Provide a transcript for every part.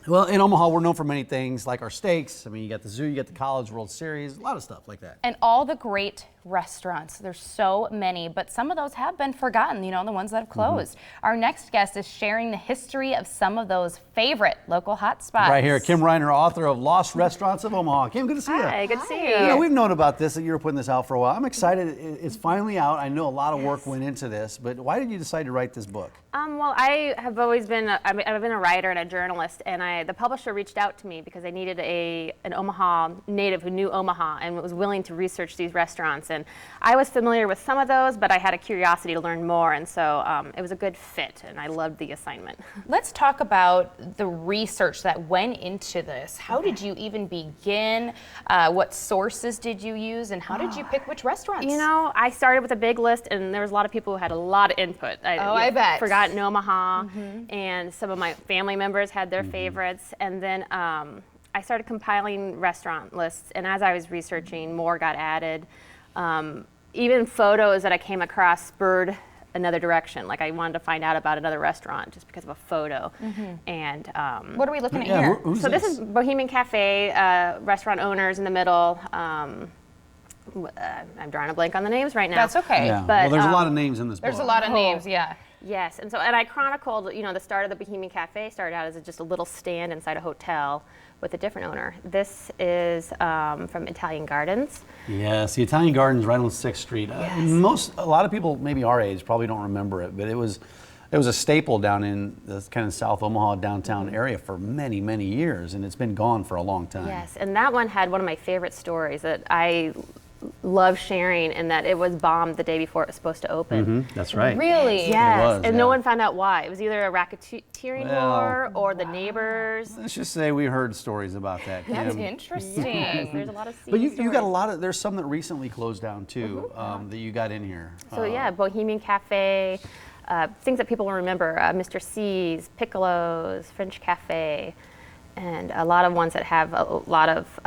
Well, in Omaha, we're known for many things, like our steaks. I mean, you got the zoo, you got the College World Series, a lot of stuff like that. And all the great restaurants. There's so many, but some of those have been forgotten, you know, the ones that have closed. Our next guest is sharing the history of some of those favorite local hotspots. Right here, Kim Reiner, author of Lost Restaurants of Omaha. Kim, good to see you. Hi, good to see you. You know, we've known about this, that you were putting this out for a while. I'm excited. It's finally out. I know a lot of work went into this, but why did you decide to write this book? Well, I have always been, I've been a writer and a journalist, and the publisher reached out to me because they needed an Omaha native who knew Omaha and was willing to research these restaurants. And I was familiar with some of those, but I had a curiosity to learn more, and so it was a good fit, and I loved the assignment. Let's talk about the research that went into this. How did you even begin? What sources did you use, and how did you pick which restaurants? You know, I started with a big list, and there was a lot of people who had a lot of input. I bet. Forgotten Omaha, and some of my family members had their favorites, and then I started compiling restaurant lists, and as I was researching, more got added. Even photos that I came across spurred another direction. Like I wanted to find out about another restaurant just because of a photo. And what are we looking at here? So this is Bohemian Cafe, restaurant owners in the middle. I'm drawing a blank on the names right now. That's okay. Yeah. But, Well, there's a lot of names in this book. There's a lot of names, yeah. Yes, and I chronicled, you know, the start of the Bohemian Cafe started out as just a little stand inside a hotel with a different owner. This is from Italian Gardens. Yes, the Italian Gardens right on 6th Street. A lot of people maybe our age probably don't remember it, but it was a staple down in the kind of South Omaha downtown area for many, many years, and it's been gone for a long time. Yes, and that one had one of my favorite stories that I love sharing, and that it was bombed the day before it was supposed to open. That's right. Really? Yes, It was, and no one found out why. It was either a racketeering war or the neighbors. Let's just say we heard stories about that, Kim. That's interesting. Yes, there's a lot of But you stories. got a lot of, there's some that recently closed down too, that you got in here. So yeah, Bohemian Cafe, things that people will remember, Mr. C's, Piccolo's, French Cafe, and a lot of ones that have a lot of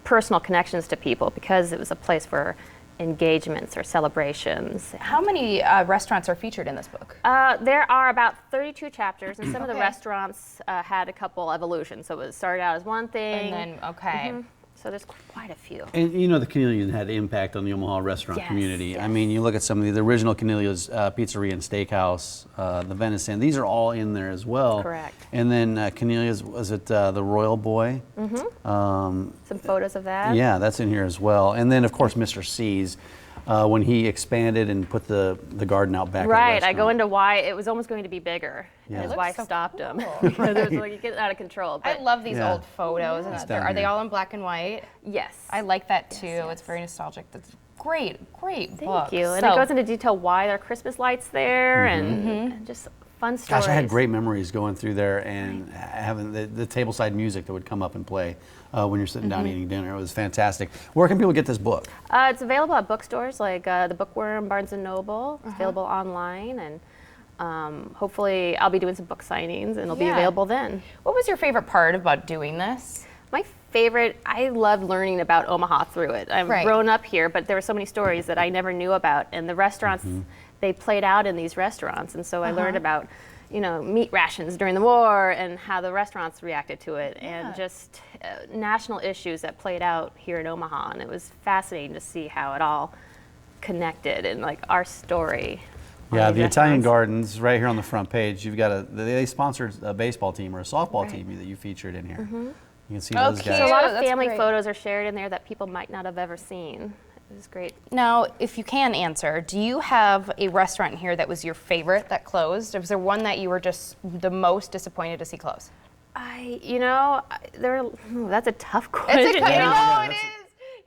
personal connections to people because it was a place for engagements or celebrations. How many restaurants are featured in this book? There are about 32 chapters, and some of the restaurants had a couple evolutions. So it started out as one thing. And then, So there's quite a few. And you know the Cornelius had impact on the Omaha restaurant community. I mean, you look at some of the original Cornelius Pizzeria and Steakhouse, the Venison, these are all in there as well. Correct. And then Cornelius, was it the Royal Boy? Some photos of that. Yeah, that's in here as well. And then, of course, Mr. C's, when he expanded and put the garden out back. Right, I go into why it was almost going to be bigger, and his It wife looks so stopped him cool. because it was like you get out of control. But I love these old photos. And down are they here. all in black and white? yes, I like that too. It's very nostalgic. That's great book. thank you. And So- it goes into detail why there are Christmas lights there and just fun stories. Gosh, I had great memories going through there and having the tableside music that would come up and play when you're sitting down eating dinner. It was fantastic. Where can people get this book? It's available at bookstores like the Bookworm, Barnes & Noble. It's available online, and hopefully I'll be doing some book signings, and it'll be available then. What was your favorite part about doing this? My favorite, I loved learning about Omaha through it. I've grown up here, but there were so many stories that I never knew about, and the restaurants, they played out in these restaurants, and so I learned about, you know, meat rations during the war and how the restaurants reacted to it, and just national issues that played out here in Omaha, and it was fascinating to see how it all connected and like our story. Yeah, the Italian Gardens, right here on the front page. You've got they sponsored a baseball team or a softball team that you featured in here. You can see those Okay. guys. So a lot of That's family great. photos are shared in there that people might not have ever seen. It was great. Now, if you can answer, do you have a restaurant here that was your favorite that closed? Was there one that you were just the most disappointed to see close? That's a tough question. It's a good, you know? no, it is.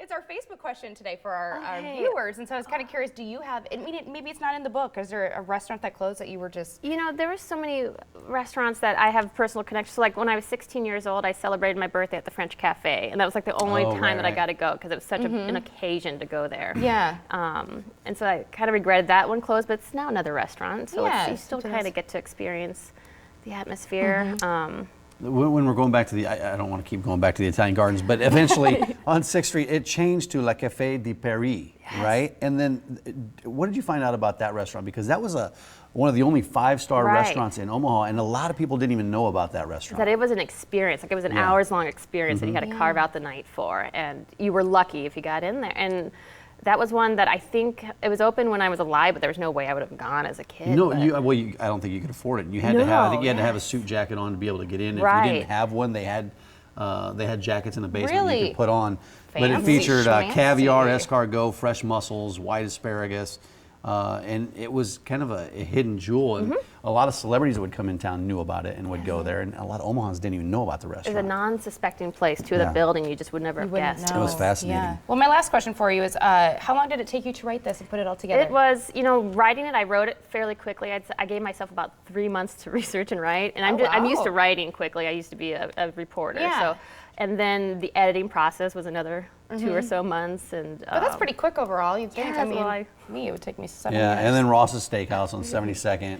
It's our Facebook question today for our viewers, and so I was kind of curious. Do you have? I mean, maybe it's not in the book. Is there a restaurant that closed that you were just? You know, there were so many restaurants that I have personal connections. So like when I was 16 years old, I celebrated my birthday at the French Cafe, and that was like the only time that I got to go because it was such an occasion to go there. Yeah. And so I kind of regretted that one closed, but it's now another restaurant, so you Yes, still it kind is. of get to experience the atmosphere. when we're going back to I don't want to keep going back to the Italian Gardens, but eventually on 6th Street, it changed to La Café di Paris, right? And then what did you find out about that restaurant? Because that was one of the only 5-star restaurants in Omaha, and a lot of people didn't even know about that restaurant. That it was an experience, like it was an hours-long experience that you had to carve out the night for, and you were lucky if you got in there. And that was one that I think it was open when I was alive, but there was no way I would have gone as a kid. No, I don't think you could afford it. You had to have, I think you had to have a suit jacket on to be able to get in. If you didn't have one, they had jackets in the basement you could put on. But it featured caviar, escargot, fresh mussels, white asparagus, and it was kind of a hidden jewel. And a lot of celebrities that would come in town knew about it and would go there, and a lot of Omahans didn't even know about the restaurant. It was a non-suspecting place to the building you just would never have guessed. It was fascinating. Yeah. Well, my last question for you is, how long did it take you to write this and put it all together? It was, writing it, I wrote it fairly quickly. I gave myself about 3 months to research and write, and I'm used to writing quickly. I used to be a reporter, so. And then the editing process was another 2 or so months, and but that's pretty quick overall. You'd think. Yeah, It would take me 7 years. And then Ross's Steakhouse on 72nd.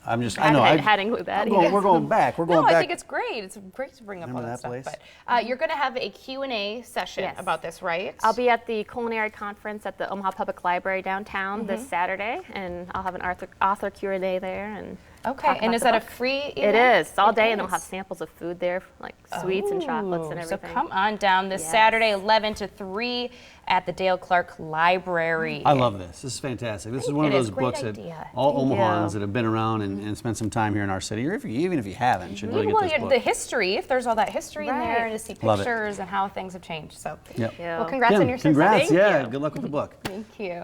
I hadn't included that. We're going back. We're going back. I think it's great. It's great to bring up all that stuff. place? But you're going to have a Q&A session about this, right? I'll be at the culinary conference at the Omaha Public Library downtown this Saturday, and I'll have an author Q&A there. And and is that a free event? It is. It's all day, and they'll have samples of food there, like sweets and chocolates and everything. So come on down this Saturday, 11 to 3 at the Dale Clark Library. I love this. This is fantastic. This is one of those books that all Omahans that have been around and spent some time here in our city, or even if you haven't, should really get this book. The history, if there's all that history in there, to see pictures and how things have changed. So, well, congrats on your success. Congrats. Thank you. Good luck with the book. Thank you.